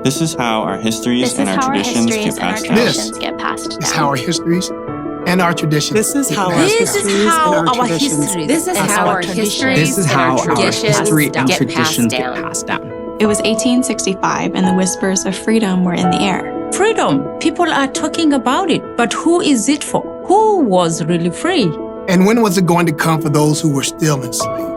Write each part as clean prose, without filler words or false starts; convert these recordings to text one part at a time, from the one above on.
This is how our histories and our traditions get passed down. This is how our histories and our traditions. This is how our histories and our traditions. This is how our histories and our traditions get passed down. It was 1865 and the whispers of freedom were in the air. Freedom, people are talking about it, but who is it for? Who was really free? And when was it going to come for those who were still enslaved?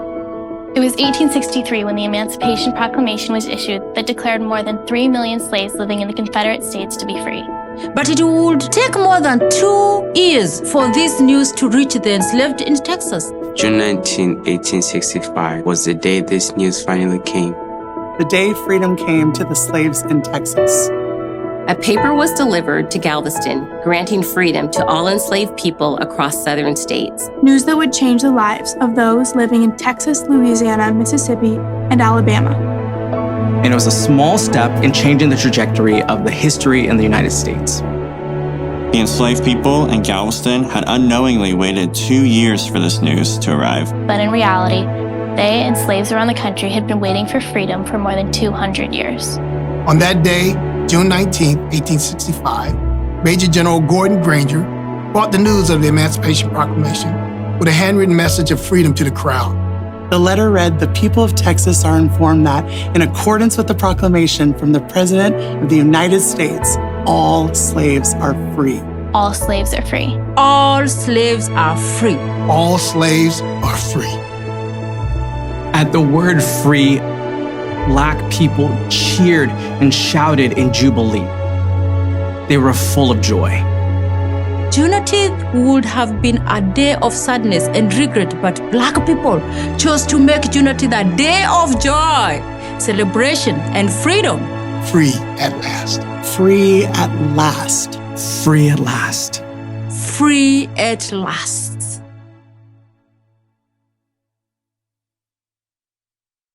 It was 1863 when the Emancipation Proclamation was issued that declared more than 3 million slaves living in the Confederate States to be free. But it would take more than 2 years for this news to reach the enslaved in Texas. June 19, 1865 was the day this news finally came. The day freedom came to the slaves in Texas. A paper was delivered to Galveston, granting freedom to all enslaved people across southern states. News that would change the lives of those living in Texas, Louisiana, Mississippi, and Alabama. And it was a small step in changing the trajectory of the history in the United States. The enslaved people in Galveston had unknowingly waited 2 years for this news to arrive. But in reality, they and slaves around the country had been waiting for freedom for more than 200 years. On that day, June 19, 1865, Major General Gordon Granger brought the news of the Emancipation Proclamation with a handwritten message of freedom to the crowd. The letter read, "The people of Texas are informed that, in accordance with the proclamation from the President of the United States, all slaves are free." All slaves are free. All slaves are free. All slaves are free. At the word free, Black people cheered and shouted in jubilee. They were full of joy. Juneteenth would have been a day of sadness and regret, but Black people chose to make Juneteenth a day of joy, celebration, and freedom. Free at last. Free at last. Free at last. Free at last.